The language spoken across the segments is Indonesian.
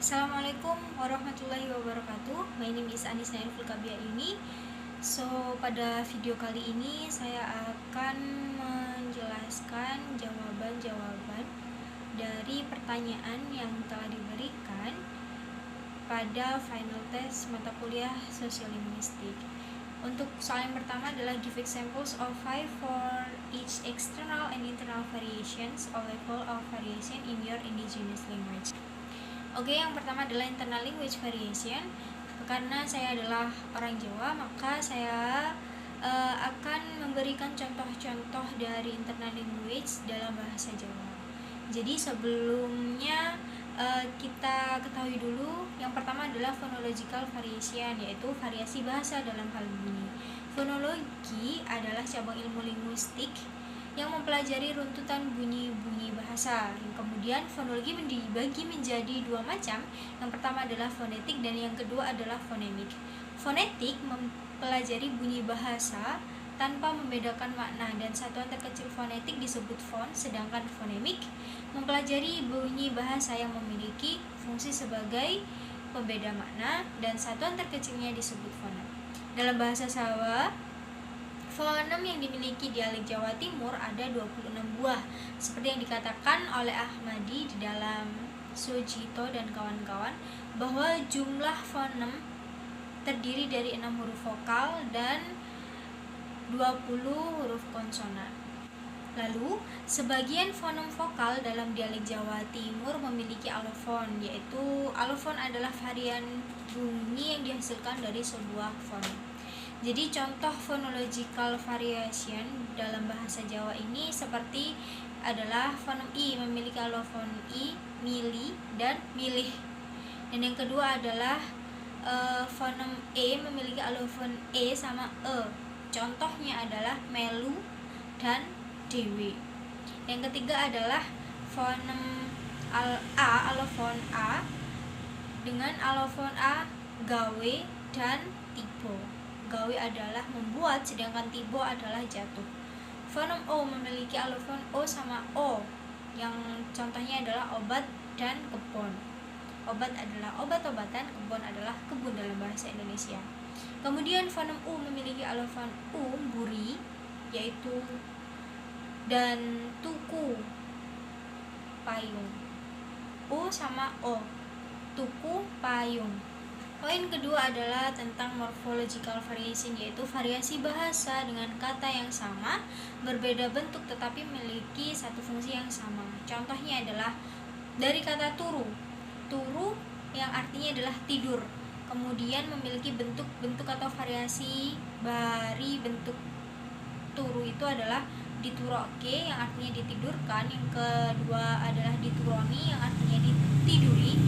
Assalamualaikum warahmatullahi wabarakatuh. My name is Anis Naiful Kabia ini. Pada video kali ini saya akan menjelaskan jawaban-jawaban dari pertanyaan yang telah diberikan pada final test mata kuliah Sosiolinguistik. Untuk soal yang pertama adalah give examples of 5 for each external and internal variations or level of variation in your indigenous language. Oke, yang pertama adalah internal language variation. Karena saya adalah orang Jawa, maka saya akan memberikan contoh-contoh dari internal language dalam bahasa Jawa. Jadi sebelumnya kita ketahui dulu, yang pertama adalah phonological variation, yaitu variasi bahasa dalam hal bunyi. Fonologi adalah cabang ilmu linguistik yang mempelajari runtutan bunyi-bunyi bahasa. Yang kemudian fonologi dibagi menjadi dua macam. Yang pertama adalah fonetik dan yang kedua adalah fonemik. Fonetik mempelajari bunyi bahasa tanpa membedakan makna dan satuan terkecil fonetik disebut fon, sedangkan fonemik mempelajari bunyi bahasa yang memiliki fungsi sebagai pembeda makna dan satuan terkecilnya disebut fonem. Dalam bahasa Jawa, fonem yang dimiliki dialek Jawa Timur ada 26 buah, seperti yang dikatakan oleh Ahmadi di dalam Sujito dan kawan-kawan, bahwa jumlah fonem terdiri dari 6 huruf vokal dan 20 huruf konsonan. Lalu, sebagian fonem vokal dalam dialek Jawa Timur memiliki alofon, yaitu alofon adalah varian bunyi yang dihasilkan dari sebuah fonem. Jadi contoh phonological variation dalam bahasa Jawa ini seperti adalah fonem I memiliki alofon I, mili, dan milih. Dan yang kedua adalah fonem E memiliki alofon E sama E. Contohnya adalah melu dan dewi. Yang ketiga adalah fonem A, alofon A dengan alofon A, gawe, dan tibo. Gawe adalah membuat, sedangkan tibo adalah jatuh. Fonem O memiliki alofon O sama O, yang contohnya adalah obat dan kebun. Obat adalah obat-obatan, kebun adalah kebun dalam bahasa Indonesia. Kemudian fonem U memiliki alofon U, buri, yaitu dan tuku, payung. U sama O, tuku, payung. Poin kedua adalah tentang morphological variation, yaitu variasi bahasa dengan kata yang sama, berbeda bentuk tetapi memiliki satu fungsi yang sama. Contohnya adalah dari kata turu. Turu yang artinya adalah tidur. Kemudian memiliki bentuk-bentuk atau variasi dari bentuk turu itu adalah dituroke yang artinya ditidurkan, yang kedua adalah dituroni yang artinya ditiduri,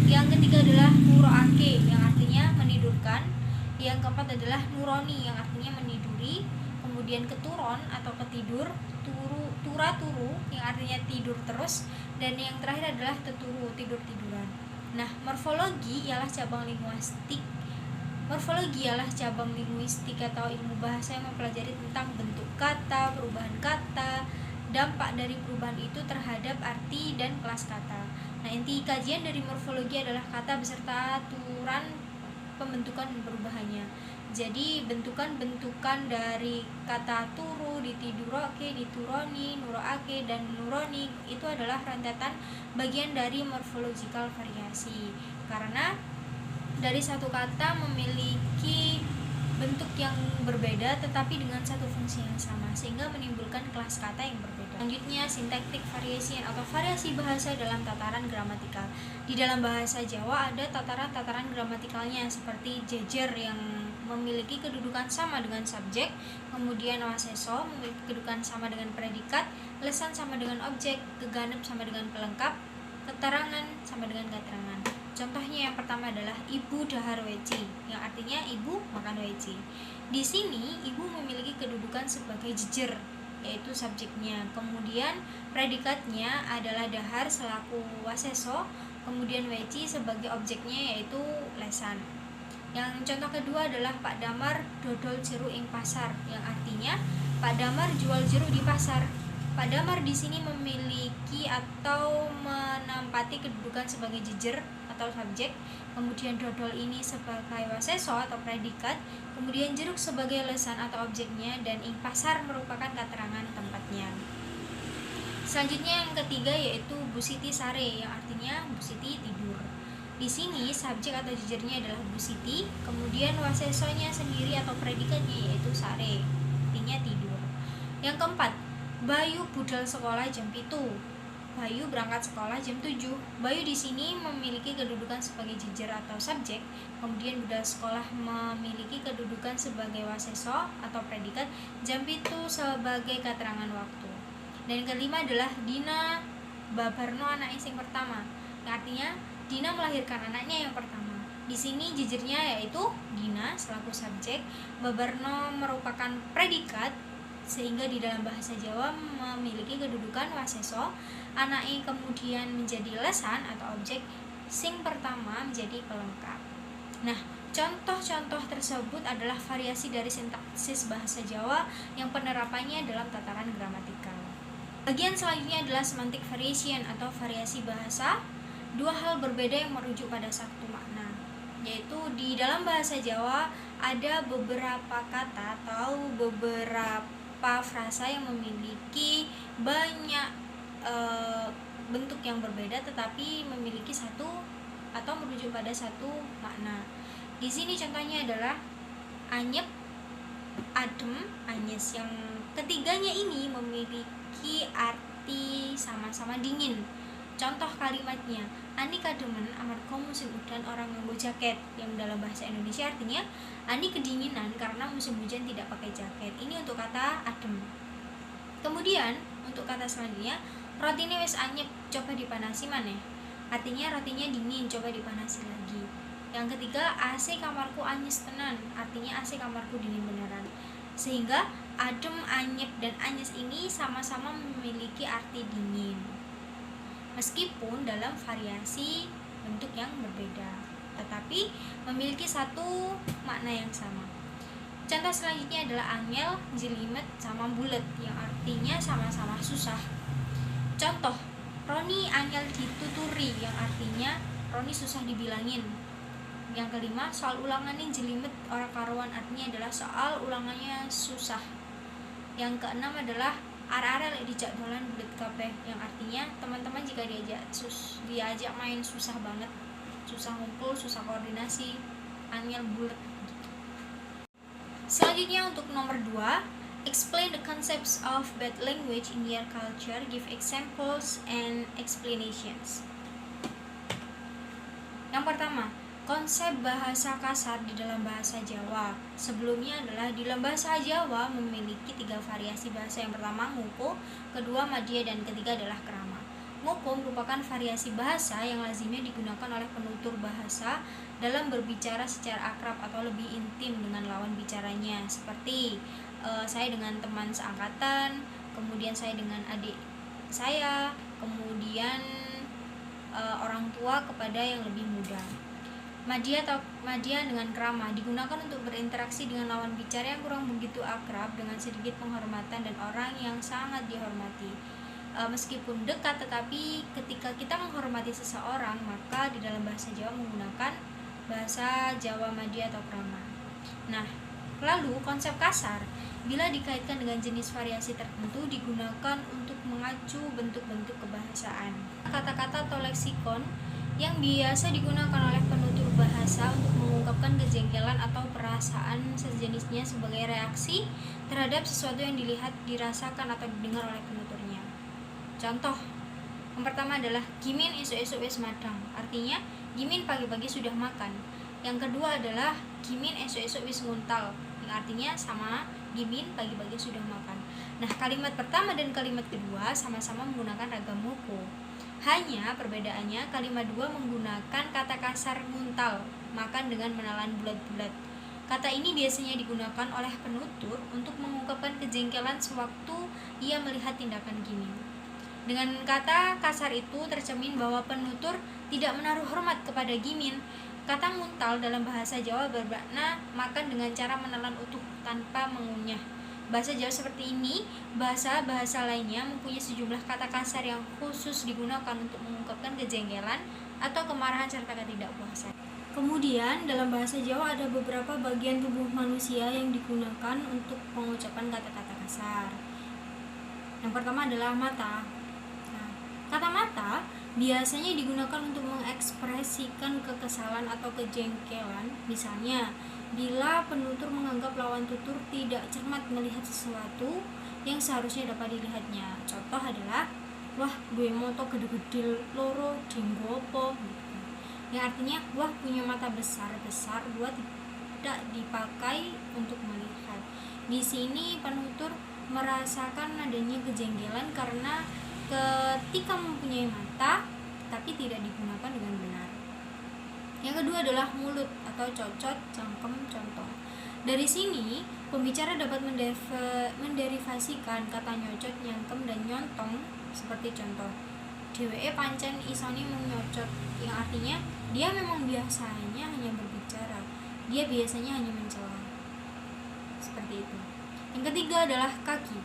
yang ketiga adalah nuroake yang artinya menidurkan, yang keempat adalah nuroni yang artinya meniduri, kemudian keturon atau ketidur, turu yang artinya tidur terus, dan yang terakhir adalah teturu, tidur-tiduran. Nah, morfologi ialah cabang linguistik. Morfologi ialah cabang linguistik atau ilmu bahasa yang mempelajari tentang bentuk kata, perubahan kata, dampak dari perubahan itu terhadap arti dan kelas kata. Nah, inti kajian dari morfologi adalah kata beserta aturan pembentukan dan perubahannya. Jadi, bentukan-bentukan dari kata turu, ditiduroke, dituroni, nuroake, dan nuroni itu adalah rentetan bagian dari morphological variasi. Karena dari satu kata memiliki bentuk yang berbeda tetapi dengan satu fungsi yang sama, sehingga menimbulkan kelas kata yang berbeda. Selanjutnya, syntactic variation atau variasi bahasa dalam tataran gramatikal. Di dalam bahasa Jawa ada tataran-tataran gramatikalnya seperti jejer yang memiliki kedudukan sama dengan subjek, kemudian waseso memiliki kedudukan sama dengan predikat, lesan sama dengan objek, geganep sama dengan pelengkap, keterangan sama dengan keterangan. Contohnya yang pertama adalah ibu dahar weci, yang artinya ibu makan weci. Di sini ibu memiliki kedudukan sebagai jejer, yaitu subjeknya. Kemudian predikatnya adalah dahar selaku waseso, kemudian weci sebagai objeknya yaitu lesan. Yang contoh kedua adalah Pak Damar dodol jeruk ing pasar, yang artinya Pak Damar jual jeruk di pasar. Pak Damar di sini memiliki atau menempati kedudukan sebagai jejer atau subjek, kemudian dodol ini sebagai waseso atau predikat, kemudian jeruk sebagai lesan atau objeknya, dan ing pasar merupakan keterangan tempatnya. Selanjutnya yang ketiga yaitu Bu Siti sare, yang artinya Bu Siti tidur. Di sini subjek atau jejernya adalah Bu Siti, kemudian wasesonya sendiri atau predikatnya yaitu sare, artinya tidur. Yang keempat, Bayu budal sekolah jam 7. Bayu berangkat sekolah jam 7. Bayu di sini memiliki kedudukan sebagai jejer atau subjek, kemudian budal sekolah memiliki kedudukan sebagai waseso atau predikat, jam 7 sebagai keterangan waktu. Dan yang kelima adalah Dina babarno anak sing pertama, yang artinya Dina melahirkan anaknya yang pertama. Di sini jejernya yaitu Dina selaku subjek, babarno merupakan predikat, sehingga di dalam bahasa Jawa memiliki kedudukan waseso, anake kemudian menjadi lesan atau objek, sing pertama menjadi pelengkap. Nah, contoh-contoh tersebut adalah variasi dari sintaksis bahasa Jawa yang penerapannya dalam tataran gramatikal. Bagian selanjutnya adalah semantic variation atau variasi bahasa, dua hal berbeda yang merujuk pada satu makna, yaitu di dalam bahasa Jawa ada beberapa kata atau beberapa frasa yang memiliki banyak bentuk yang berbeda tetapi memiliki satu atau merujuk pada satu makna. Di sini contohnya adalah anyep, adem, anyes. Yang ketiganya ini memiliki arti sama-sama dingin. Contoh kalimatnya, Ani kademen amarga musim udan orang nganggo jaket, yang dalam bahasa Indonesia artinya Ani kedinginan karena musim hujan tidak pakai jaket. Ini untuk kata adem. Kemudian untuk kata selanjutnya, rotine wis anyep, coba dipanasi maneh. Artinya rotinya dingin, coba dipanasi lagi. Yang ketiga, AC kamarku anyes tenan, artinya AC kamarku dingin beneran. Sehingga adem, anyep, dan anyes ini sama-sama memiliki arti dingin, meskipun dalam variasi bentuk yang berbeda, tetapi memiliki satu makna yang sama. Contoh selanjutnya adalah angel, jelimet, sama bulet, yang artinya sama-sama susah. Contoh, Roni angel dituturi, yang artinya Roni susah dibilangin. Yang kelima, soal ulangannya jelimet ora karuan, artinya adalah soal ulangannya susah. Yang keenam adalah arek-arek lek dijak dolan bulet kabeh, yang artinya teman-teman jika diajak main susah banget, susah ngumpul, susah koordinasi, angel bulet gitu. Selanjutnya untuk nomor 2, explain the concepts of bad language in your culture, give examples and explanations. Yang pertama, konsep bahasa kasar di dalam bahasa Jawa. Sebelumnya adalah di dalam bahasa Jawa memiliki 3 variasi bahasa. Yang pertama ngupo, kedua madya, dan ketiga adalah krama. Ngupo merupakan variasi bahasa yang lazimnya digunakan oleh penutur bahasa dalam berbicara secara akrab atau lebih intim dengan lawan bicaranya, seperti saya dengan teman seangkatan, kemudian saya dengan adik saya, kemudian orang tua kepada yang lebih muda. Madya dengan krama digunakan untuk berinteraksi dengan lawan bicara yang kurang begitu akrab dengan sedikit penghormatan dan orang yang sangat dihormati. Meskipun dekat, tetapi ketika kita menghormati seseorang, maka di dalam bahasa Jawa menggunakan bahasa Jawa madya atau krama. Nah, lalu konsep kasar bila dikaitkan dengan jenis variasi tertentu digunakan untuk mengacu bentuk-bentuk kebahasaan. Kata-kata atau leksikon yang biasa digunakan oleh penutur bahasa untuk mengungkapkan kejengkelan atau perasaan sejenisnya sebagai reaksi terhadap sesuatu yang dilihat, dirasakan, atau didengar oleh penuturnya. Contoh, yang pertama adalah gimin esuk-esuk wis madang, artinya gimin pagi-pagi sudah makan. Yang kedua adalah gimin esuk-esuk wis nguntal, yang artinya sama, gimin pagi-pagi sudah makan. Nah, kalimat pertama dan kalimat kedua sama-sama menggunakan ragam muku. Hanya perbedaannya kalimat 2 menggunakan kata kasar nguntal, makan dengan menelan bulat-bulat. Kata ini biasanya digunakan oleh penutur untuk mengungkapkan kejengkelan sewaktu ia melihat tindakan gimin. Dengan kata kasar itu tercermin bahwa penutur tidak menaruh hormat kepada gimin. Kata nguntal dalam bahasa Jawa bermakna makan dengan cara menelan utuh tanpa mengunyah. Bahasa Jawa seperti ini, bahasa-bahasa lainnya mempunyai sejumlah kata kasar yang khusus digunakan untuk mengungkapkan kejengkelan atau kemarahan serta ketidakpuasan. Kemudian dalam bahasa Jawa ada beberapa bagian tubuh manusia yang digunakan untuk pengucapan kata-kata kasar. Yang pertama adalah mata. Nah, kata mata biasanya digunakan untuk mengekspresikan kekesalan atau kejengkelan. Misalnya, bila penutur menganggap lawan tutur tidak cermat melihat sesuatu yang seharusnya dapat dilihatnya. Contoh adalah, wah gue moto gede-gede loro dinggo apa gitu. Yang artinya, wah punya mata besar-besar, gua tidak dipakai untuk melihat. Di sini penutur merasakan adanya kejengkelan karena ketika mempunyai mata tapi tidak digunakan dengan benar. Yang kedua adalah mulut atau cocot, cangkem, contoh. Dari sini pembicara dapat menderivasikan kata nyocot, nyangkem, dan nyontong seperti contoh. Dheweke pancen isone mung nyocot, yang artinya dia memang biasanya hanya berbicara, dia biasanya hanya mencela. Seperti itu. Yang ketiga adalah kaki.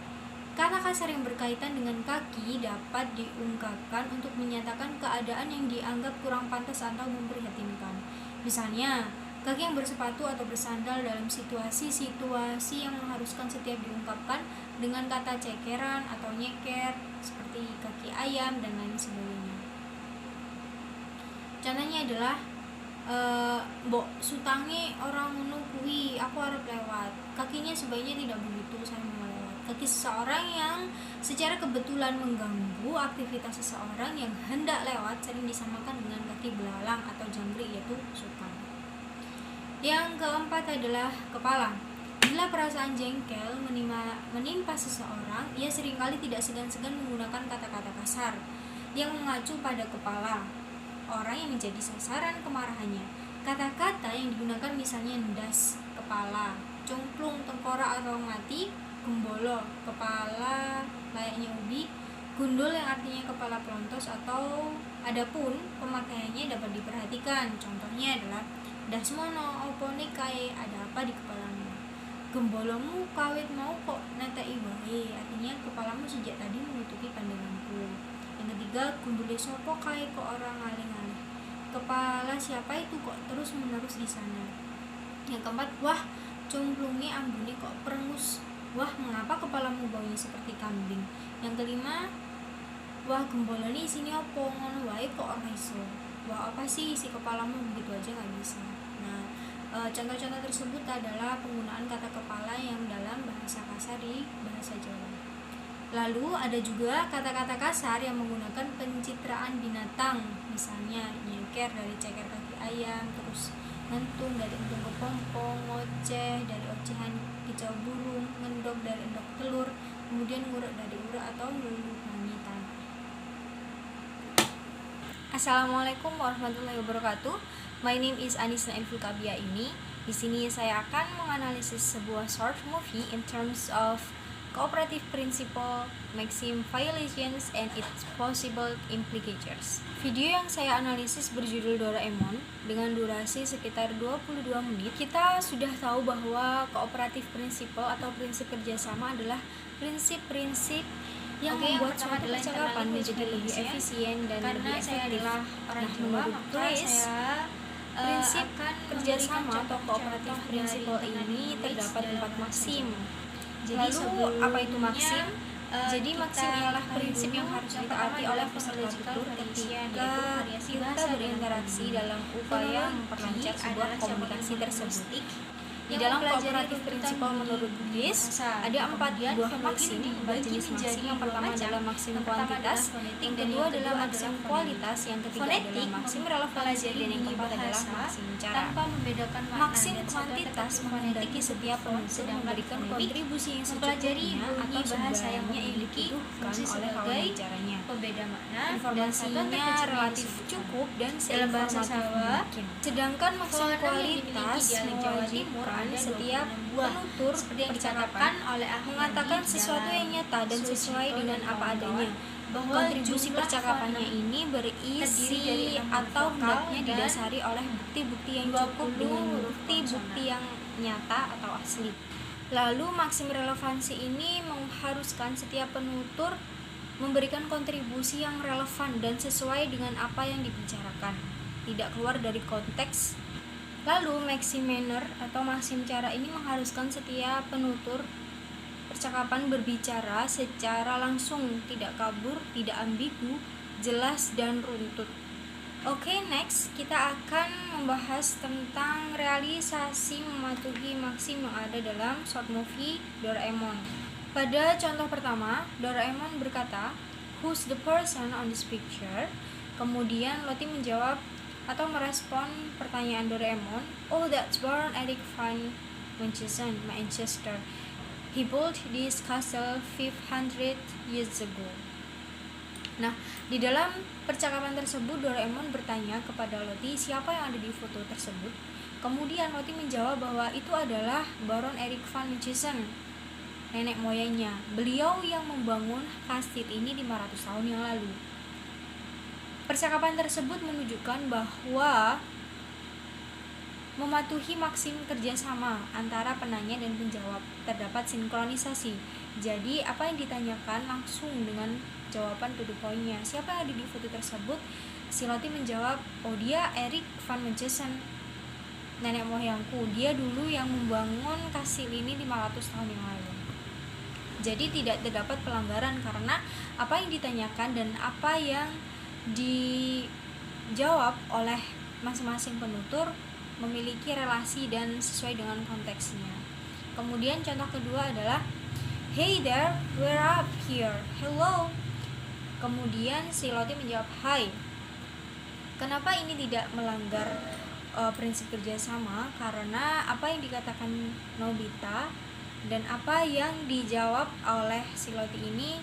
Kata kasar yang berkaitan dengan kaki dapat diungkapkan untuk menyatakan keadaan yang dianggap kurang pantas atau memprihatinkan. Misalnya, kaki yang bersepatu atau bersandal dalam situasi-situasi yang mengharuskan setiap diungkapkan dengan kata cekeran atau nyeker, seperti kaki ayam dan lain sebagainya. Contohnya adalah mbok sutange orang ngono kuwi, aku arep lewat. Kakinya sebaiknya tidak begitu, saya mau lewat. Kaki seseorang yang secara kebetulan mengganggu aktivitas seseorang yang hendak lewat sering disamakan dengan kaki belalang atau jangkrik, yaitu sutang. Yang keempat adalah kepala. Bila perasaan jengkel menimpa seseorang, ia seringkali tidak segan-segan menggunakan kata-kata kasar yang mengacu pada kepala orang yang menjadi sasaran kemarahannya. Kata-kata yang digunakan misalnya ndas, kepala, cungplung, tengkorak atau mati, gembolo, kepala layaknya ubi, gundul yang artinya kepala pelontos, atau adapun pemakaiannya dapat diperhatikan. Contohnya adalah dasmono, opo nikae, ada apa di kepalamu? Gembolomu kawit mau kok netei wae, artinya kepalamu sejak tadi menutupi pandanganku. Yang ketiga, gundule sopo kae kok orang ngalih-ngalih, kepala siapa itu kok terus menerus di sana. Yang keempat, wah cumplunge ambune kok perengus, wah mengapa kepalamu baunya seperti kambing. Yang kelima, wah gembolone isine opo ngono wae kok ora iso, wah apa sih isi kepalamu begitu aja nggak bisa. Nah, contoh-contoh tersebut adalah penggunaan kata kepala yang dalam bahasa kasar di bahasa Jawa. Lalu ada juga kata-kata kasar yang menggunakan pencitraan binatang, misalnya nyeker dari ceker kaki ayam, terus ngentung dari entung kepompong, ngoceh dari ocehan kicau burung, ngendok dari endok telur, kemudian ngurek dari urak atau meluluhkangi tanah. Assalamualaikum warahmatullahi wabarakatuh. My name is Anisna Infulkabia ini. Di sini saya akan menganalisis sebuah short movie in terms of cooperative principle, maxim violations, and its possible implications. Video yang saya analisis berjudul Doraemon dengan durasi sekitar 22 menit. Kita sudah tahu bahwa cooperative principle atau prinsip kerjasama adalah prinsip-prinsip yang membuat suatu percakapan menjadi lebih efisien dan lebih efektif. Menurut Grace, prinsip kerjasama atau cooperative principle ini terdapat 4 maksim. Lalu apa itu maksim? Jadi maksim ialah prinsip yang harus ditaati oleh peserta tutur ketika kita berinteraksi dalam upaya memperlancar sebuah komunikasi tersebut. Di dalam cooperative principle menurut Grace ada 4 buah maksim, 4 jenis maksim. Yang pertama adalah maksim kuantitas, yang kedua adalah maksim kualitas, yang ketiga adalah maksim relevansi, dan yang keempat adalah maksim cara. Maksim kuantitas menghendaki setiap penutur memberikan kontribusi yang secukupnya atau sebanyak yang dibutuhkan oleh lawan bicaranya. Informasinya relatif cukup dan seinformatif mungkin. Sedangkan maksim kualitas mewajibkan setiap penutur percakapan mengatakan sesuatu yang nyata dan sesuai dengan apa adanya. Kontribusi percakapannya ini berisi atau hendaknya didasari oleh bukti-bukti yang cukup dengan bukti-bukti yang nyata atau asli. Lalu maksim relevansi ini mengharuskan setiap penutur memberikan kontribusi yang relevan dan sesuai dengan apa yang dibicarakan, tidak keluar dari konteks. Lalu maxim manner atau maxim cara ini mengharuskan setiap penutur percakapan berbicara secara langsung, tidak kabur, tidak ambigu, jelas dan runtut. Oke, next kita akan membahas tentang realisasi mematuhi maxim yang ada dalam short movie Doraemon. Pada contoh pertama, Doraemon berkata, "Who's the person on this picture?" Kemudian Lottie menjawab atau merespon pertanyaan Doraemon, "Oh, that's Baron Eric van Munchausen, Manchester. He built this castle 500 years ago." Nah, di dalam percakapan tersebut Doraemon bertanya kepada Lottie siapa yang ada di foto tersebut. Kemudian Lottie menjawab bahwa itu adalah Baron Eric van Munchausen, nenek moyangnya. Beliau yang membangun kastil ini 500 tahun yang lalu. Percakapan tersebut menunjukkan bahwa mematuhi maksim kerjasama antara penanya dan penjawab, terdapat sinkronisasi. Jadi apa yang ditanyakan langsung dengan jawaban to the point-nya. Siapa yang ada di foto tersebut? Si Lottie menjawab, "Oh, dia Eric van Munchausen, nenek moyangku. Dia dulu yang membangun kastil ini 500 tahun yang lalu." Jadi tidak terdapat pelanggaran karena apa yang ditanyakan dan apa yang dijawab oleh masing-masing penutur memiliki relasi dan sesuai dengan konteksnya. Kemudian contoh kedua adalah, "Hey there, we're up here. Hello." Kemudian si Lottie menjawab, "Hi." Kenapa ini tidak melanggar prinsip kerjasama? Karena apa yang dikatakan Nobita dan apa yang dijawab oleh si Lottie ini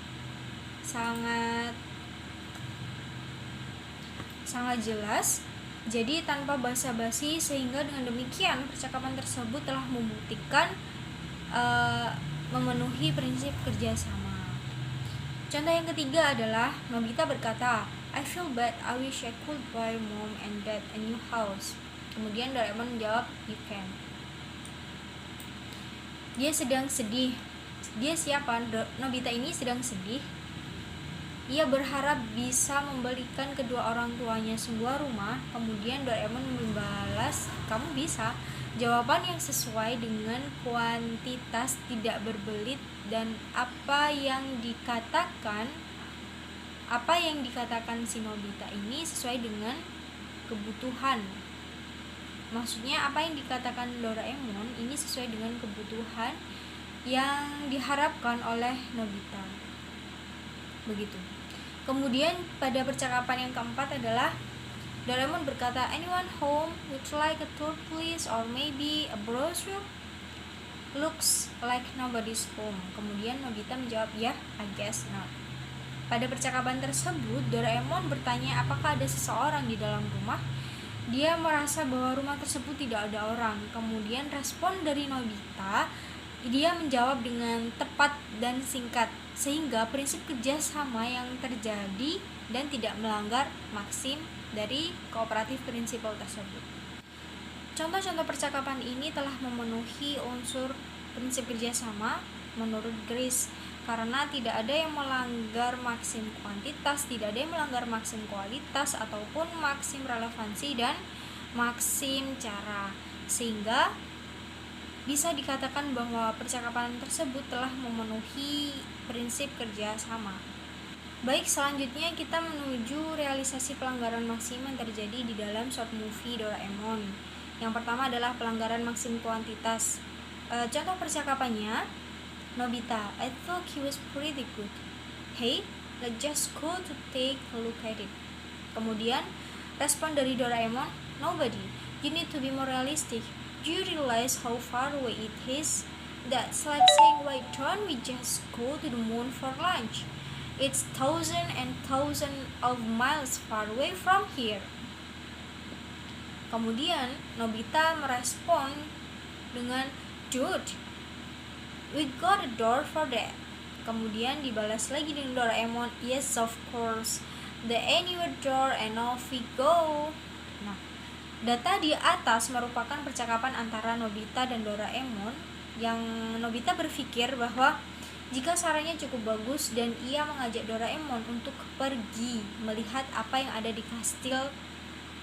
sangat jelas. Jadi tanpa basa-basi, sehingga dengan demikian percakapan tersebut telah membuktikan memenuhi prinsip kerjasama. Contoh yang ketiga adalah Nobita berkata, "I feel bad. I wish I could buy mom and dad a new house." Kemudian Doraemon menjawab, "You can." Dia sedang sedih. Dia siapa? Nobita ini sedang sedih. Ia berharap bisa membelikan kedua orang tuanya sebuah rumah. Kemudian Doraemon membalas, "Kamu bisa." Jawaban yang sesuai dengan kuantitas, tidak berbelit, dan apa yang dikatakan si Nobita ini sesuai dengan kebutuhan. Maksudnya apa yang dikatakan Doraemon ini sesuai dengan kebutuhan yang diharapkan oleh Nobita. Begitu. Kemudian pada percakapan yang keempat adalah Doraemon berkata, "Anyone home? Would you like a tour please? Or maybe a brochure? Looks like nobody's home." Kemudian Nobita menjawab, "Yeah, I guess not." Pada percakapan tersebut Doraemon bertanya apakah ada seseorang di dalam rumah. Dia merasa bahwa rumah tersebut tidak ada orang. Kemudian respon dari Nobita, dia menjawab dengan tepat dan singkat, sehingga prinsip kerjasama yang terjadi dan tidak melanggar maksim dari kooperatif prinsipal tersebut. Contoh-contoh percakapan ini telah memenuhi unsur prinsip kerjasama menurut Grace, karena tidak ada yang melanggar maksim kuantitas, tidak ada yang melanggar maksim kualitas, ataupun maksim relevansi dan maksim cara, sehingga bisa dikatakan bahwa percakapan tersebut telah memenuhi prinsip kerjasama. Baik, selanjutnya kita menuju realisasi pelanggaran maksim yang terjadi di dalam short movie Doraemon. Yang pertama adalah pelanggaran maksim kuantitas. Contoh percakapannya, Nobita, "I thought he was pretty good. Hey, let's just go to take a look at it." Kemudian respon dari Doraemon, "Nobody, you need to be more realistic. Do you realize how far away it is? That's like saying, why don't we just go to the moon for lunch? It's thousands and thousands of miles far away from here." Kemudian Nobita merespon dengan, "Dude, we got a door for that." Kemudian dibalas lagi dengan Doraemon, "Yes, of course. The anywhere door and off we go." Nah, data di atas merupakan percakapan antara Nobita dan Doraemon, yang Nobita berpikir bahwa Jika sarannya cukup bagus dan ia mengajak Doraemon untuk pergi melihat apa yang ada di kastil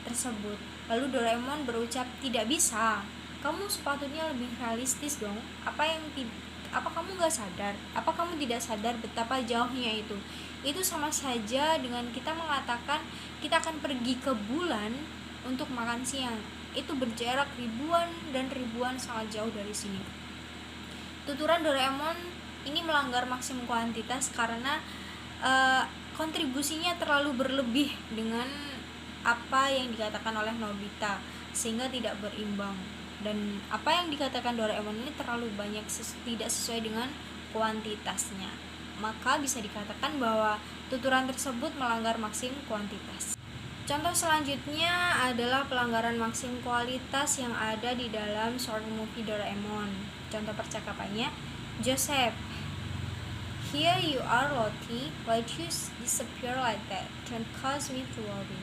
tersebut. Lalu Doraemon berucap, "Tidak bisa. Kamu sepatutnya lebih realistis dong. Apa kamu gak sadar? Apa kamu tidak sadar betapa jauhnya itu? Itu sama saja dengan kita mengatakan kita akan pergi ke bulan untuk makan siang. Itu berjarak ribuan dan ribuan sangat jauh dari sini." Tuturan Doraemon ini melanggar maksim kuantitas karena kontribusinya terlalu berlebih dengan apa yang dikatakan oleh Nobita, sehingga tidak berimbang. Dan apa yang dikatakan Doraemon ini terlalu banyak, tidak sesuai dengan kuantitasnya. Maka bisa dikatakan bahwa tuturan tersebut melanggar maksim kuantitas. Contoh selanjutnya adalah pelanggaran maksim kualitas yang ada di dalam short movie Doraemon. Contoh percakapannya, "Joseph, here you are, Lottie. Why do you disappear like that? Don't cause me to worry."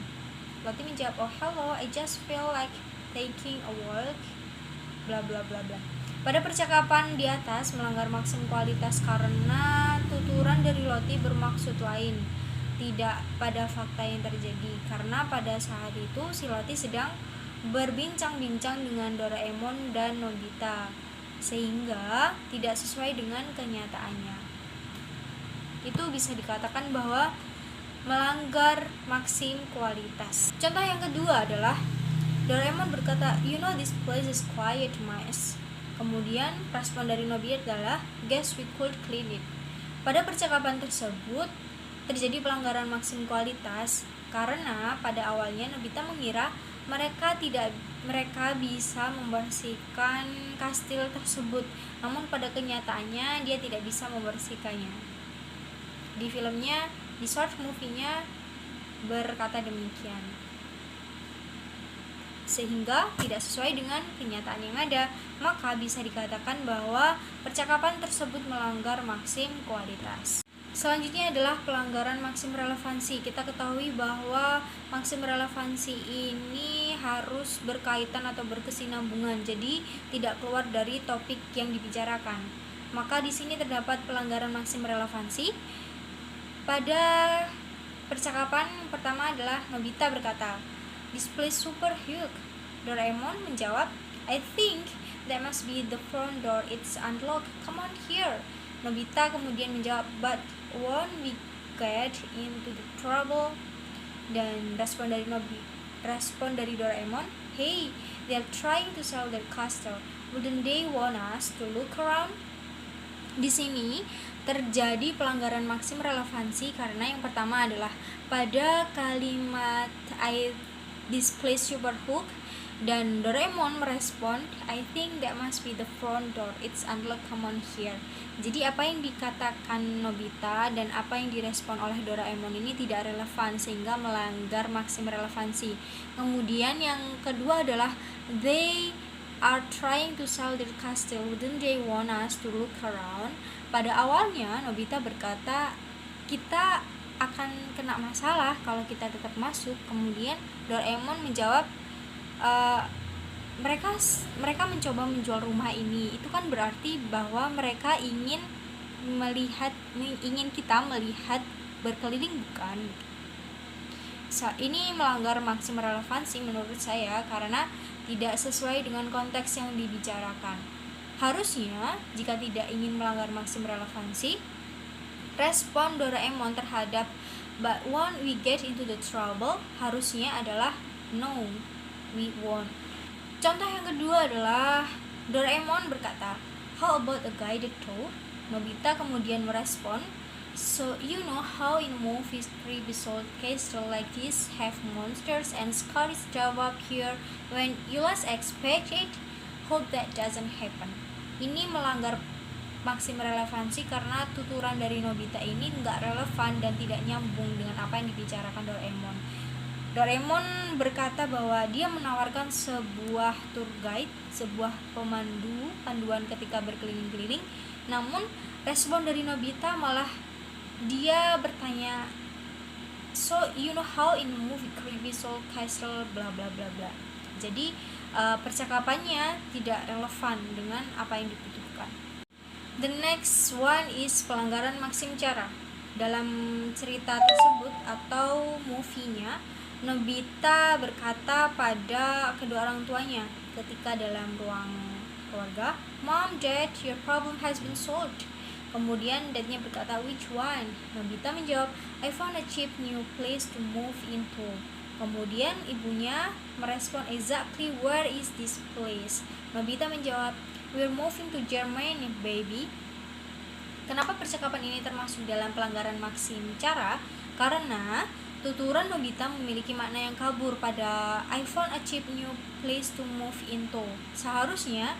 Lottie menjawab, "Oh hello, I just feel like taking a walk." Bla bla bla bla. Pada percakapan di atas melanggar maksim kualitas karena tuturan dari Lottie bermaksud lain, tidak pada fakta yang terjadi. Karena pada saat itu si Lottie sedang berbincang-bincang dengan Doraemon dan Nobita, sehingga tidak sesuai dengan kenyataannya. Itu bisa dikatakan bahwa melanggar maksim kualitas. Contoh yang kedua adalah Doraemon berkata, "You know this place is quiet mess." Kemudian respon dari Nobita adalah, "Guess we could clean it." Pada percakapan tersebut terjadi pelanggaran maksim kualitas karena pada awalnya Nobita mengira mereka bisa membersihkan kastil tersebut, namun pada kenyataannya dia tidak bisa membersihkannya. Di filmnya, di short movie-nya berkata demikian, sehingga tidak sesuai dengan kenyataan yang ada. Maka bisa dikatakan bahwa percakapan tersebut melanggar maksim kualitas. Selanjutnya adalah pelanggaran maksim relevansi. Kita ketahui bahwa maksim relevansi ini harus berkaitan atau berkesinambungan, jadi tidak keluar dari topik yang dibicarakan. Maka di sini terdapat pelanggaran maksim relevansi. Pada percakapan pertama adalah Nobita berkata, "This place super huge." Doraemon menjawab, "I think that must be the front door. It's unlocked. Come on here." Nobita kemudian menjawab, "But won't we get into the trouble?" Dan respon dari Doraemon, "Hey, they're trying to sell their castle. Wouldn't they want us to look around?" Di sini terjadi pelanggaran maksim relevansi karena yang pertama adalah pada kalimat "this place super hook" dan Doraemon merespon, "I think that must be the front door. It's unlocked. Come on here." Jadi apa yang dikatakan Nobita dan apa yang direspon oleh Doraemon ini tidak relevan sehingga melanggar maksim relevansi. Kemudian yang kedua adalah "they are trying to sell their castle. Wouldn't they want us to look around?" Pada awalnya Nobita berkata, "Kita akan kena masalah kalau kita tetap masuk." Kemudian Doraemon menjawab, mereka mencoba menjual rumah ini. Itu kan berarti bahwa mereka ingin kita melihat berkeliling, bukan? Ini melanggar maksim relevansi menurut saya karena tidak sesuai dengan konteks yang dibicarakan. Harusnya jika tidak ingin melanggar maksim relevansi, respon Doraemon terhadap "but won't we get into the trouble" harusnya adalah "no, we won't." Contoh yang kedua adalah Doraemon berkata, "How about a guided tour?" Nobita kemudian merespon, "So you know how in movies creepy old castle like this have monsters and scary stuff up here when you least expect it? Hope that doesn't happen." Ini melanggar maksim relevansi karena tuturan dari Nobita ini nggak relevan dan tidak nyambung dengan apa yang dibicarakan Doraemon. Doraemon berkata bahwa dia menawarkan sebuah tour guide, sebuah panduan ketika berkeliling-keliling. Namun respon dari Nobita malah dia bertanya, "So you know how in movie creepy old castle bla bla bla bla." Jadi percakapannya tidak relevan dengan apa yang dibutuhkan. The next one is pelanggaran maksim cara. Dalam cerita tersebut atau movie-nya, Nobita berkata pada kedua orang tuanya ketika dalam ruang keluarga, "Mom, Dad, your problem has been solved." Kemudian dadnya berkata, "Which one?" Nobita menjawab, "I found a cheap new place to move into." Kemudian ibunya merespon, "Exactly where is this place?" Nobita menjawab, "We're moving to Germany, baby." Kenapa percakapan ini termasuk dalam pelanggaran maksim cara? Karena tuturan Nobita memiliki makna yang kabur pada "I found a cheap new place to move into." Seharusnya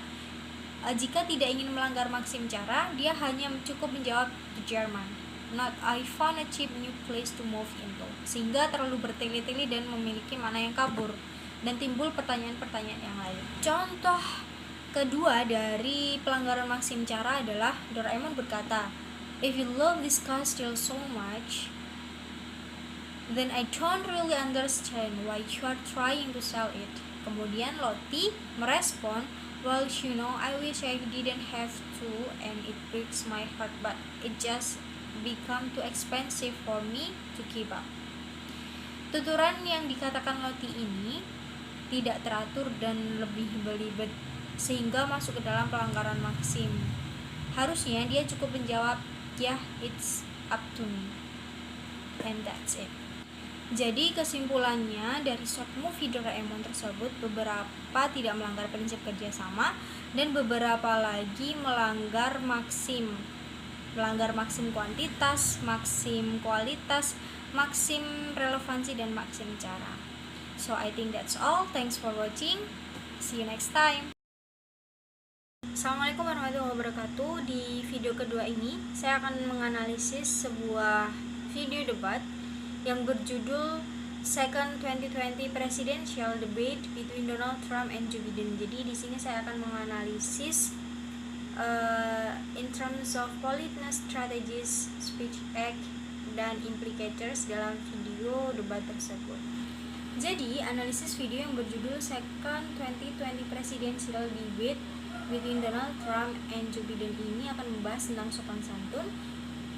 jika tidak ingin melanggar maksim cara, dia hanya cukup menjawab "to German", not "I found a cheap new place to move into", sehingga terlalu bertele-tele dan memiliki makna yang kabur dan timbul pertanyaan-pertanyaan yang lain. Contoh kedua dari pelanggaran maksim cara adalah Doraemon berkata, "If you love this castle so much, then I don't really understand why you are trying to sell it." Kemudian Lottie merespon, "Well, you know, I wish I didn't have to, and it breaks my heart, but it just become too expensive for me to keep up." Tuturan yang dikatakan Lottie ini tidak teratur dan lebih belibet sehingga masuk ke dalam pelanggaran maksim. Harusnya dia cukup menjawab, "Yeah, it's up to me." And that's it. Jadi kesimpulannya dari short movie Doraemon tersebut, beberapa tidak melanggar prinsip kerjasama dan beberapa lagi melanggar maksim kuantitas, maksim kualitas, maksim relevansi, dan maksim cara. So I think that's all. Thanks for watching. See you next time. Assalamualaikum warahmatullahi wabarakatuh. Di video kedua ini saya akan menganalisis sebuah video debat yang berjudul Second 2020 Presidential Debate between Donald Trump and Joe Biden. Jadi di sini saya akan menganalisis in terms of politeness, strategies, speech act, dan implicators dalam video debat tersebut. Jadi analisis video yang berjudul Second 2020 Presidential Debate between Donald Trump and Joe Biden ini akan membahas tentang sopan santun,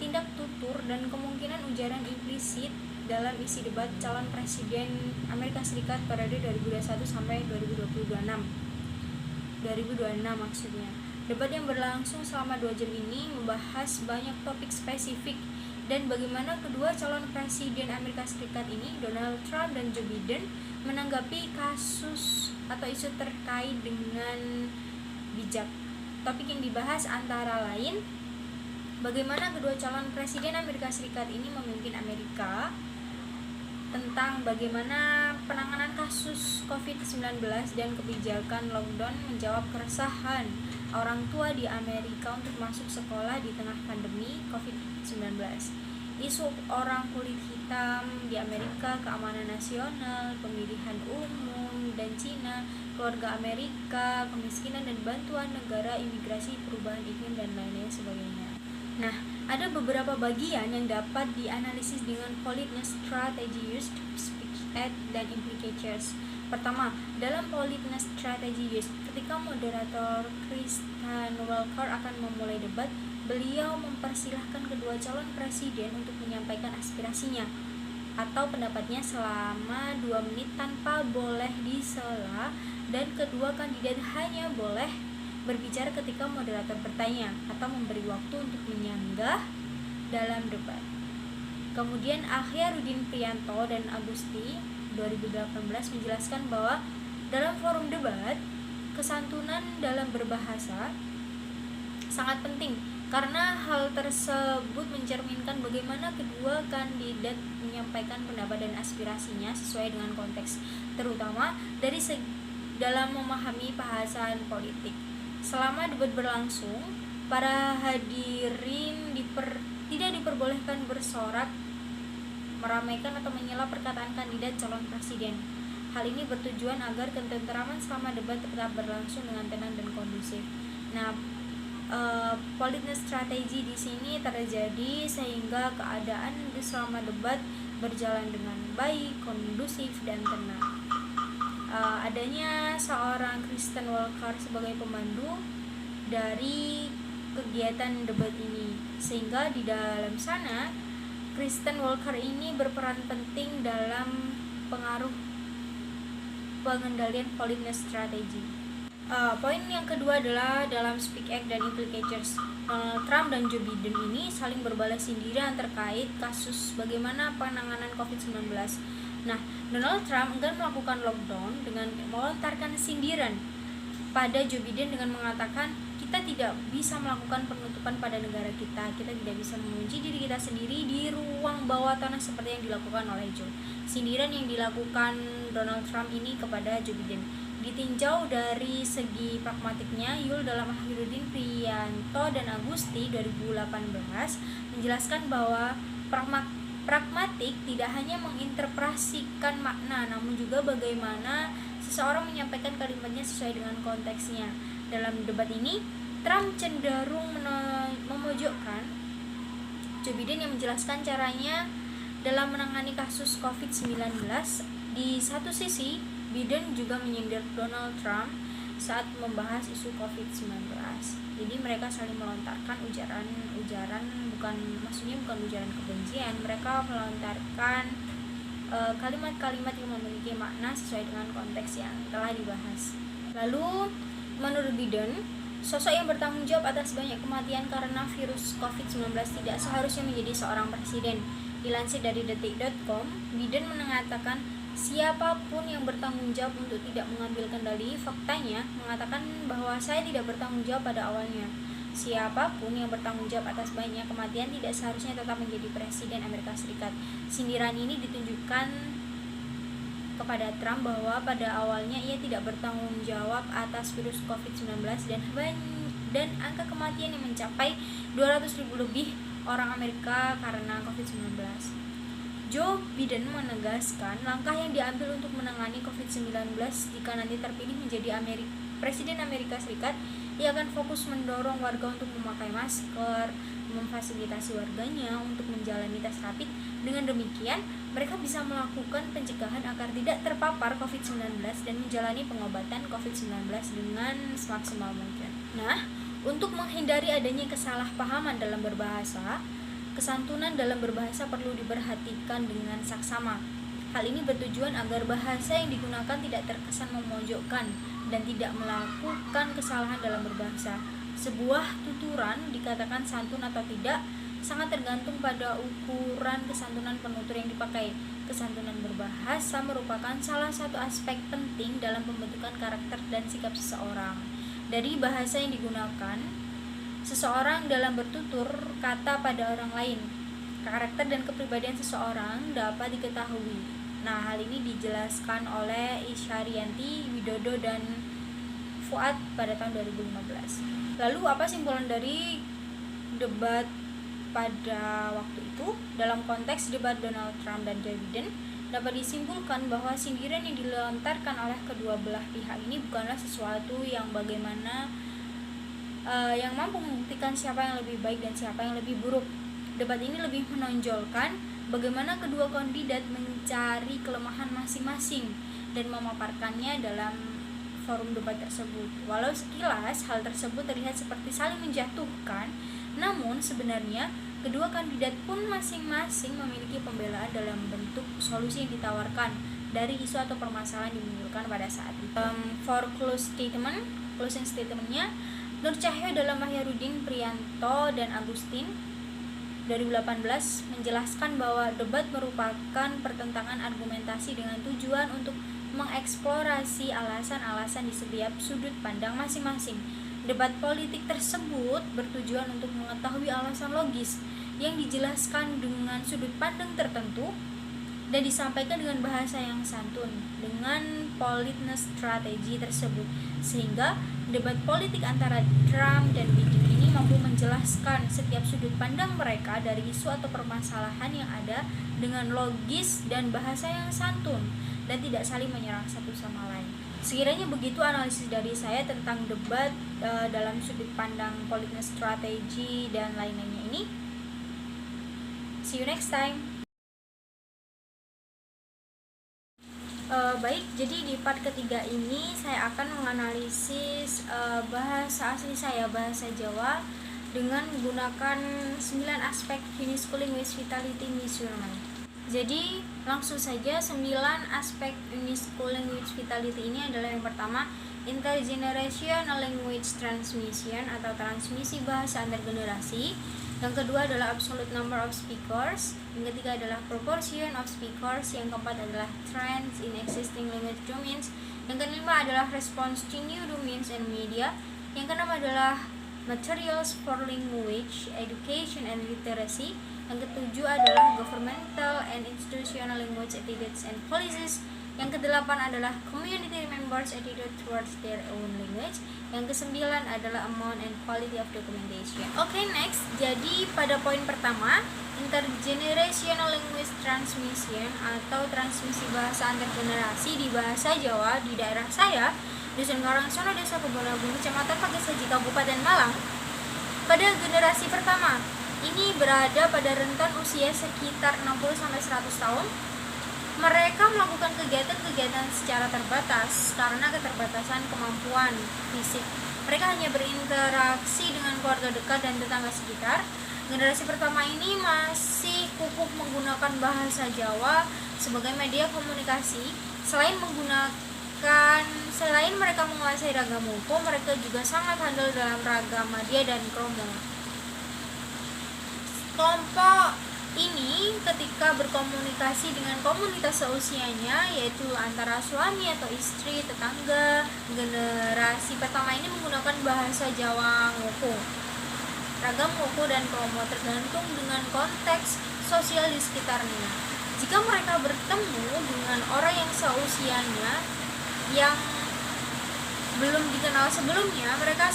tindak tutur, dan kemungkinan ujaran implisit dalam isi debat calon presiden Amerika Serikat periode 2021 sampai 2026 maksudnya. Debat yang berlangsung selama 2 jam ini membahas banyak topik spesifik dan bagaimana kedua calon presiden Amerika Serikat ini, Donald Trump dan Joe Biden, menanggapi kasus atau isu terkait dengan bijak. Topik yang dibahas antara lain bagaimana kedua calon presiden Amerika Serikat ini memimpin Amerika, tentang bagaimana penanganan kasus COVID-19 dan kebijakan lockdown menjawab keresahan orang tua di Amerika untuk masuk sekolah di tengah pandemi COVID-19, isu orang kulit hitam di Amerika, keamanan nasional, pemilihan umum dan Cina, keluarga Amerika, kemiskinan dan bantuan negara, imigrasi, perubahan iklim, dan lain-lain sebagainya. Nah, ada beberapa bagian yang dapat dianalisis dengan politeness, strategy used, speech act, dan implicators. Pertama, dalam politeness strategy used, ketika moderator Kristen Welker akan memulai debat, beliau mempersilahkan kedua calon presiden untuk menyampaikan aspirasinya atau pendapatnya selama 2 menit tanpa boleh disela, dan kedua kandidat hanya boleh berbicara ketika moderator bertanya atau memberi waktu untuk menyanggah dalam debat. Kemudian Akhyarudin Prianto dan Agusti 2018 menjelaskan bahwa dalam forum debat, kesantunan dalam berbahasa sangat penting karena hal tersebut mencerminkan bagaimana kedua kandidat menyampaikan pendapat dan aspirasinya sesuai dengan konteks, terutama dari dalam memahami bahasan politik. Selama debat berlangsung, para hadirin tidak diperbolehkan bersorak, meramaikan atau menyela perkataan kandidat calon presiden. Hal ini bertujuan agar ketenteraman selama debat tetap berlangsung dengan tenang dan kondusif. Nah, politeness strategi di sini terjadi sehingga keadaan selama debat berjalan dengan baik, kondusif, dan tenang. Adanya seorang Kristen Welker sebagai pemandu dari kegiatan debat ini, sehingga di dalam sana Kristen Walker ini berperan penting dalam pengaruh pengendalian politeness strategy. Poin yang kedua adalah dalam Speak Act dan Implicatures. Donald Trump dan Joe Biden ini saling berbalas sindiran terkait kasus bagaimana penanganan COVID-19. Nah, Donald Trump enggan melakukan lockdown dengan melontarkan sindiran pada Joe Biden dengan mengatakan kita tidak bisa melakukan penutupan pada negara kita tidak bisa mengunci diri kita sendiri di ruang bawah tanah seperti yang dilakukan oleh Joe. Sindiran yang dilakukan Donald Trump ini kepada Joe Biden ditinjau dari segi pragmatiknya. Yul dalam Akhirudin Priyanto dan Agusti 2018 menjelaskan bahwa pragmatik tidak hanya menginterpretasikan makna, namun juga bagaimana seseorang menyampaikan kalimatnya sesuai dengan konteksnya. Dalam debat ini, Trump cenderung memojokkan Joe Biden yang menjelaskan caranya dalam menangani kasus COVID-19. Di satu sisi, Biden juga menyindir Donald Trump saat membahas isu COVID-19. Jadi mereka saling melontarkan ujaran bukan ujaran kebencian. Mereka melontarkan kalimat-kalimat yang memiliki makna sesuai dengan konteks yang telah dibahas. Lalu menurut Biden, sosok yang bertanggung jawab atas banyak kematian karena virus COVID-19 tidak seharusnya menjadi seorang presiden. Dilansir dari detik.com, Biden mengatakan siapapun yang bertanggung jawab untuk tidak mengambil kendali faktanya mengatakan bahwa saya tidak bertanggung jawab pada awalnya. Siapapun yang bertanggung jawab atas banyak kematian tidak seharusnya tetap menjadi presiden Amerika Serikat. Sindiran ini ditunjukkan kepada Trump bahwa pada awalnya ia tidak bertanggung jawab atas virus COVID-19 dan angka kematian yang mencapai 200.000 lebih orang Amerika karena COVID-19. Joe Biden menegaskan langkah yang diambil untuk menangani COVID-19 jika nanti terpilih menjadi Presiden Amerika Serikat, ia akan fokus mendorong warga untuk memakai masker, memfasilitasi warganya untuk menjalani tes rapid. Dengan demikian, mereka bisa melakukan pencegahan agar tidak terpapar COVID-19 dan menjalani pengobatan COVID-19 dengan semaksimal mungkin. Nah, untuk menghindari adanya kesalahpahaman dalam berbahasa, kesantunan dalam berbahasa perlu diperhatikan dengan saksama. Hal ini bertujuan agar bahasa yang digunakan tidak terkesan memojokkan dan tidak melakukan kesalahan dalam berbahasa. Sebuah tuturan dikatakan santun atau tidak sangat tergantung pada ukuran kesantunan penutur yang dipakai. Kesantunan berbahasa merupakan salah satu aspek penting dalam pembentukan karakter dan sikap seseorang. Dari bahasa yang digunakan, seseorang dalam bertutur kata pada orang lain, karakter dan kepribadian seseorang dapat diketahui. Nah, hal ini dijelaskan oleh Isyarianti, Widodo, dan Fuad pada tahun 2015. Lalu apa simpulan dari debat pada waktu itu? Dalam konteks debat Donald Trump dan Joe Biden, dapat disimpulkan bahwa sindiran yang dilontarkan oleh kedua belah pihak ini bukanlah sesuatu yang yang mampu membuktikan siapa yang lebih baik dan siapa yang lebih buruk. Debat ini lebih menonjolkan bagaimana kedua kandidat mencari kelemahan masing-masing dan memaparkannya dalam forum debat tersebut. Walau sekilas hal tersebut terlihat seperti saling menjatuhkan, namun sebenarnya kedua kandidat pun masing-masing memiliki pembelaan dalam bentuk solusi yang ditawarkan dari isu atau permasalahan yang dimunculkan pada saat itu. For closing statementnya, Nur Cahyo dalam Akhirudin Priyanto dan Agustin 2018 menjelaskan bahwa debat merupakan pertentangan argumentasi dengan tujuan untuk mengeksplorasi alasan-alasan di setiap sudut pandang masing-masing. Debat politik tersebut bertujuan untuk mengetahui alasan logis yang dijelaskan dengan sudut pandang tertentu dan disampaikan dengan bahasa yang santun dengan politeness strategi tersebut, sehingga debat politik antara Trump dan Biden ini mampu menjelaskan setiap sudut pandang mereka dari isu atau permasalahan yang ada dengan logis dan bahasa yang santun dan tidak saling menyerang satu sama lain. Sekiranya begitu analisis dari saya tentang debat dalam sudut pandang politeness strategi dan lain-lainnya ini. See you next time. Baik, jadi di part ketiga ini saya akan menganalisis bahasa asli saya, bahasa Jawa, dengan menggunakan 9 aspek Unschooling with Vitality Measurement. Jadi langsung saja 9 aspek Unschooling with Vitality ini adalah yang pertama intergenerational language transmission atau transmisi bahasa antar generasi. Yang kedua adalah absolute number of speakers. Yang ketiga adalah proportion of speakers. Yang keempat adalah trends in existing language domains. Yang kelima adalah response to new domains and media. Yang keenam adalah materials for language education and literacy. Yang ketujuh adalah governmental and institutional language attitudes and policies. Yang kedelapan adalah community members attitude towards their own language. Yang kesembilan adalah amount and quality of documentation. Oke, next. Jadi pada poin pertama, intergenerational language transmission atau transmisi bahasa antar generasi di bahasa Jawa di daerah saya, Dusun Karangsono, Desa Kebonabung, Kecamatan Pagesaji, Kabupaten Malang. Pada generasi pertama, ini berada pada rentan usia sekitar 60-100 tahun. Mereka melakukan kegiatan-kegiatan secara terbatas karena keterbatasan kemampuan fisik. Mereka hanya berinteraksi dengan keluarga dekat dan tetangga sekitar. Generasi pertama ini masih kukuh menggunakan bahasa Jawa sebagai media komunikasi. Selain mereka menguasai ragam hukum, mereka juga sangat handal dalam ragam madya dan kromo. Kelompok ini ketika berkomunikasi dengan komunitas seusianya, yaitu antara suami atau istri, tetangga. Generasi pertama ini menggunakan bahasa Jawa Ngoko, ragam Ngoko dan kromo tergantung dengan konteks sosial di sekitarnya. Jika mereka bertemu dengan orang yang seusianya yang belum dikenal sebelumnya, mereka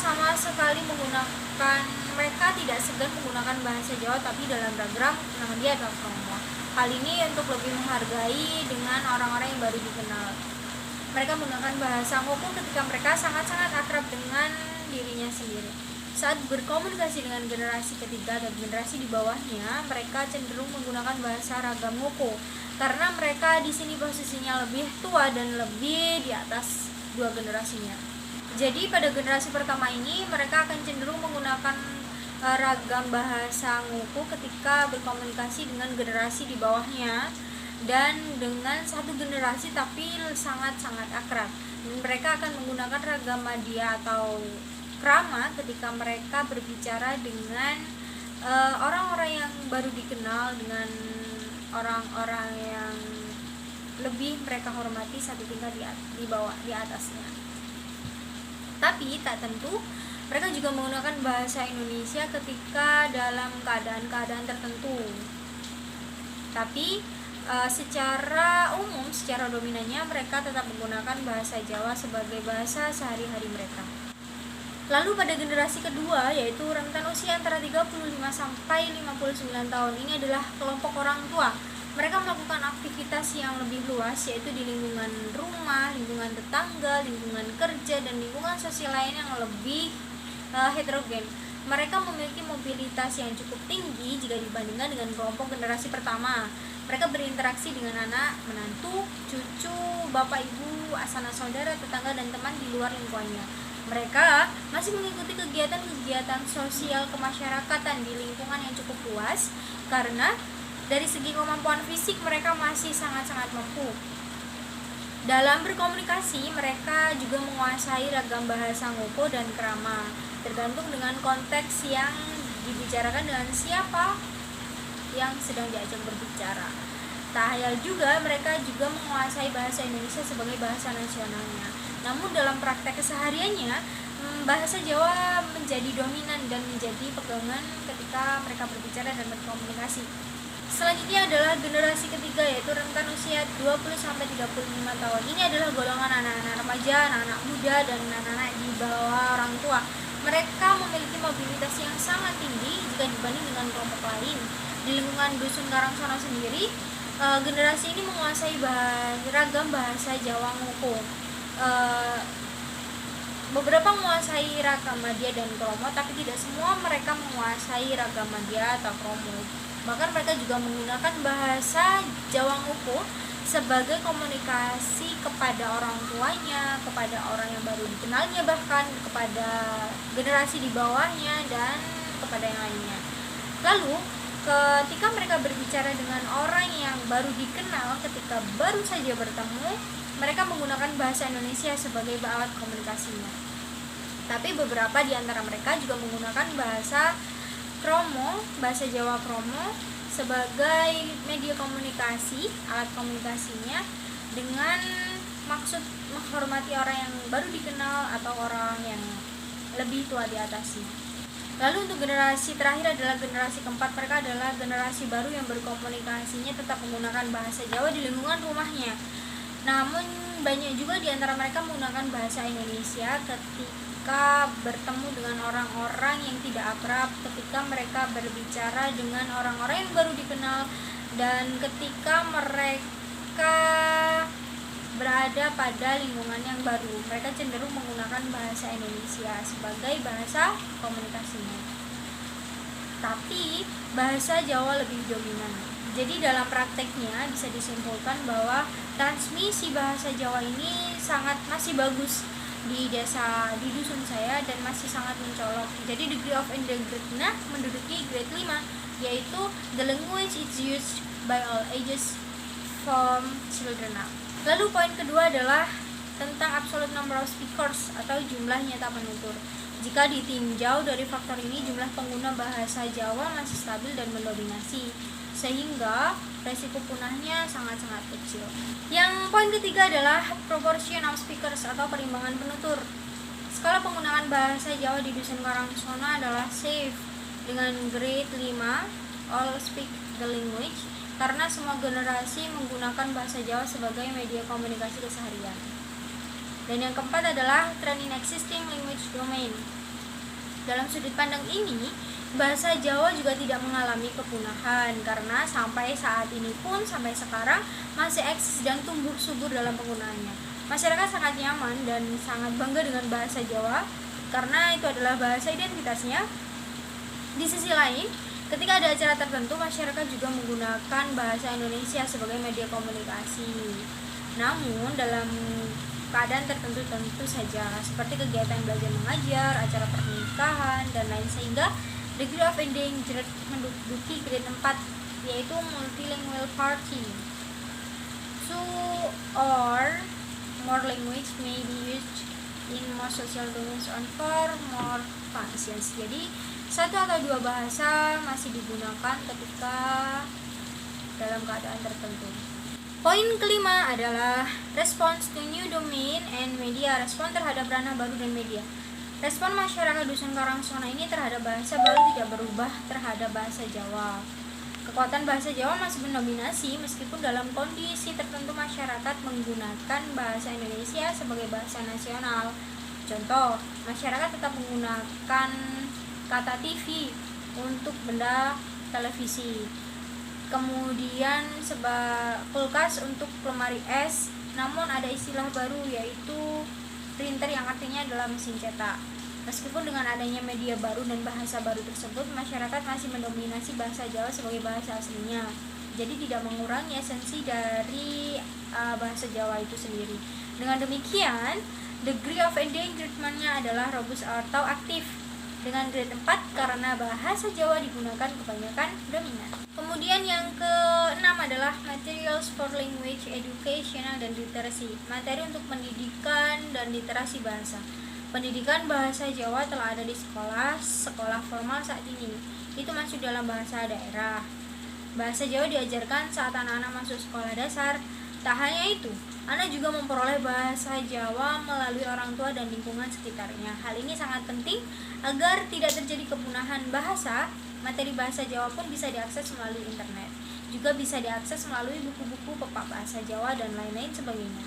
tidak segan menggunakan bahasa Jawa tapi dalam ragam dia atau kromo. Hal ini untuk lebih menghargai dengan orang-orang yang baru dikenal. Mereka menggunakan bahasa Ngoko ketika mereka sangat-sangat akrab dengan dirinya sendiri. Saat berkomunikasi dengan generasi ketiga dan generasi di bawahnya, mereka cenderung menggunakan bahasa ragam Ngoko karena mereka di sini posisinya lebih tua dan lebih di atas dua generasinya. Jadi pada generasi pertama ini mereka akan cenderung menggunakan ragam bahasa Ngoko ketika berkomunikasi dengan generasi di bawahnya dan dengan satu generasi tapi sangat-sangat akrab. Mereka akan menggunakan ragam madya atau krama ketika mereka berbicara dengan orang-orang yang baru dikenal, dengan orang-orang yang lebih mereka hormati satu tingkat di atasnya. Tapi tak tentu mereka juga menggunakan bahasa Indonesia ketika dalam keadaan-keadaan tertentu. Tapi secara umum, secara dominannya mereka tetap menggunakan bahasa Jawa sebagai bahasa sehari-hari mereka. Lalu pada generasi kedua, yaitu rentan usia antara 35 sampai 59 tahun, ini adalah kelompok orang tua. Mereka melakukan aktivitas yang lebih luas, yaitu di lingkungan rumah, lingkungan tetangga, lingkungan kerja, dan lingkungan sosial lain yang lebih heterogen. Mereka memiliki mobilitas yang cukup tinggi jika dibandingkan dengan kelompok generasi pertama. Mereka berinteraksi dengan anak, menantu, cucu, bapak, ibu, sanak saudara, tetangga, dan teman di luar lingkungannya. Mereka masih mengikuti kegiatan-kegiatan sosial kemasyarakatan di lingkungan yang cukup luas karena dari segi kemampuan fisik mereka masih sangat-sangat mampu. Dalam berkomunikasi, mereka juga menguasai ragam bahasa Ngoko dan krama, tergantung dengan konteks yang dibicarakan dengan siapa yang sedang diajak berbicara. Tak hayal juga, mereka juga menguasai bahasa Indonesia sebagai bahasa nasionalnya. Namun dalam praktek kesehariannya, bahasa Jawa menjadi dominan dan menjadi pegangan ketika mereka berbicara dan berkomunikasi. Selanjutnya adalah generasi ketiga, yaitu rentan usia 20-35 tahun. Ini adalah golongan anak-anak remaja, anak-anak muda, dan anak-anak di bawah orang tua. Mereka memiliki mobilitas yang sangat tinggi jika dibanding dengan kelompok lain. Di lingkungan Dusun Karangsono sendiri, generasi ini menguasai ragam bahasa Jawa Ngoko. Beberapa menguasai ragam madya dan kromo, tapi tidak semua mereka menguasai ragam madya atau kromo. Bahkan mereka juga menggunakan bahasa Jawa Ngoko sebagai komunikasi kepada orang tuanya, kepada orang yang baru dikenalnya, bahkan kepada generasi di bawahnya, dan kepada yang lainnya. Lalu ketika mereka berbicara dengan orang yang baru dikenal ketika baru saja bertemu, mereka menggunakan bahasa Indonesia sebagai alat komunikasinya. Tapi beberapa di antara mereka juga menggunakan bahasa kromo, bahasa Jawa kromo sebagai media komunikasi, alat komunikasinya, dengan maksud menghormati orang yang baru dikenal atau orang yang lebih tua di atasnya. Lalu untuk generasi terakhir adalah generasi keempat, mereka adalah generasi baru yang berkomunikasinya tetap menggunakan bahasa Jawa di lingkungan rumahnya. Namun banyak juga di antara mereka menggunakan bahasa Indonesia ketika bertemu dengan orang-orang yang tidak akrab, ketika mereka berbicara dengan orang-orang yang baru dikenal, dan ketika mereka berada pada lingkungan yang baru, mereka cenderung menggunakan bahasa Indonesia sebagai bahasa komunikasinya. Tapi bahasa Jawa lebih dominan. Jadi dalam prakteknya bisa disimpulkan bahwa transmisi bahasa Jawa ini masih bagus di dusun saya dan masih sangat mencolok. Jadi degree of integrity menduduki grade 5, yaitu the language is used by all ages from children up. Lalu poin kedua adalah tentang absolute number of speakers atau jumlah nyata penutur. Jika ditinjau dari faktor ini, jumlah pengguna bahasa Jawa masih stabil dan mendominasi, sehingga resiko punahnya sangat-sangat kecil. Yang poin ketiga adalah proportion of speakers atau perimbangan penutur. Skala penggunaan bahasa Jawa di Dusun Karangsana adalah safe dengan grade 5, all speak the language, karena semua generasi menggunakan bahasa Jawa sebagai media komunikasi keseharian. Dan yang keempat adalah trend in existing language domain. Dalam sudut pandang ini, bahasa Jawa juga tidak mengalami kepunahan karena sampai saat ini pun, sampai sekarang masih eksis dan tumbuh subur dalam penggunaannya. Masyarakat sangat nyaman dan sangat bangga dengan bahasa Jawa karena itu adalah bahasa identitasnya. Di sisi lain, ketika ada acara tertentu, masyarakat juga menggunakan bahasa Indonesia sebagai media komunikasi. Namun dalam keadaan tertentu tentu saja, seperti kegiatan belajar mengajar, acara pernikahan, dan lain, sehingga degree of endangered menduduki grade 4, yaitu multilingual party. Two or more language may be used in more social domains or for more functions. Jadi satu atau dua bahasa masih digunakan ketika dalam keadaan tertentu. Poin kelima adalah response to new domain and media, respon terhadap ranah baru dan media. Respon masyarakat Dusun Karangsana ini terhadap bahasa baru tidak berubah terhadap bahasa Jawa. Kekuatan bahasa Jawa masih mendominasi meskipun dalam kondisi tertentu masyarakat menggunakan bahasa Indonesia sebagai bahasa nasional. Contoh, masyarakat tetap menggunakan kata TV untuk benda televisi, kemudian kulkas untuk lemari es, namun ada istilah baru yaitu printer yang artinya adalah mesin cetak. Meskipun dengan adanya media baru dan bahasa baru tersebut, masyarakat masih mendominasi bahasa Jawa sebagai bahasa aslinya, jadi tidak mengurangi esensi dari bahasa Jawa itu sendiri. Dengan demikian, degree of endangerment-nya adalah robust atau aktif dengan grade 4 karena bahasa Jawa digunakan kebanyakan dominan. Kemudian yang ke-6 adalah materials for language educational dan literacy, materi untuk pendidikan dan literasi bahasa. Pendidikan bahasa Jawa telah ada di sekolah formal saat ini. Itu masuk dalam bahasa daerah. Bahasa Jawa diajarkan saat anak-anak masuk sekolah dasar. Tak hanya itu, anak juga memperoleh bahasa Jawa melalui orang tua dan lingkungan sekitarnya. Hal ini sangat penting agar tidak terjadi kepunahan bahasa. Materi bahasa Jawa pun bisa diakses melalui internet. Juga bisa diakses melalui buku-buku pepak bahasa Jawa dan lain-lain sebagainya.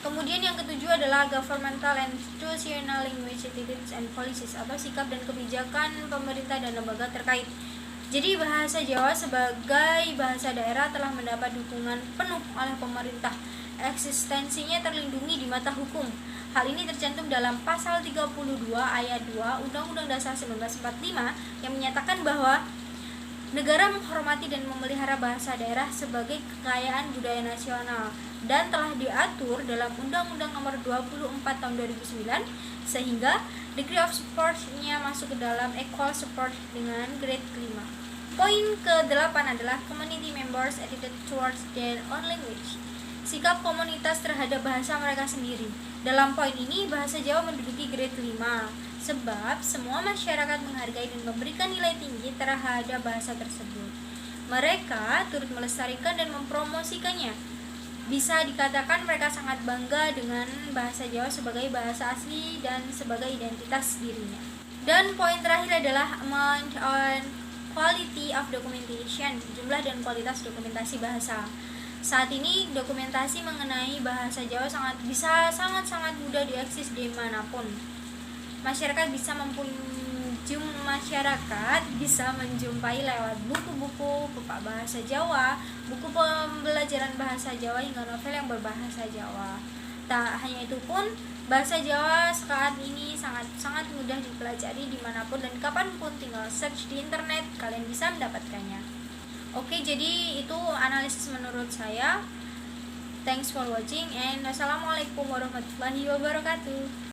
Kemudian yang ketujuh adalah governmental and institutional language attitudes and policies, atau sikap dan kebijakan pemerintah dan lembaga terkait. Jadi bahasa Jawa sebagai bahasa daerah telah mendapat dukungan penuh oleh pemerintah. Eksistensinya terlindungi di mata hukum. Hal ini tercantum dalam pasal 32 ayat 2 Undang-Undang Dasar 1945 yang menyatakan bahwa negara menghormati dan memelihara bahasa daerah sebagai kekayaan budaya nasional dan telah diatur dalam Undang-Undang Nomor 24 Tahun 2009 sehingga degree of support-nya masuk ke dalam equal support dengan grade kelima. Poin ke-8 adalah community members attitude towards their own language. Sikap komunitas terhadap bahasa mereka sendiri. Dalam poin ini, bahasa Jawa menduduki grade 5, sebab semua masyarakat menghargai dan memberikan nilai tinggi terhadap bahasa tersebut. Mereka turut melestarikan dan mempromosikannya. Bisa dikatakan mereka sangat bangga dengan bahasa Jawa sebagai bahasa asli dan sebagai identitas dirinya. Dan poin terakhir adalah amount on quality of documentation, jumlah dan kualitas dokumentasi bahasa. Saat ini dokumentasi mengenai bahasa Jawa sangat mudah diakses dimanapun. Masyarakat bisa menjumpai lewat buku-buku pepak bahasa Jawa, buku pembelajaran bahasa Jawa hingga novel yang berbahasa Jawa. Tak hanya itu pun, bahasa Jawa saat ini sangat mudah dipelajari dimanapun dan kapanpun, tinggal search di internet, kalian bisa mendapatkannya. Oke, jadi itu analisis menurut saya. Thanks for watching and wassalamualaikum warahmatullahi wabarakatuh.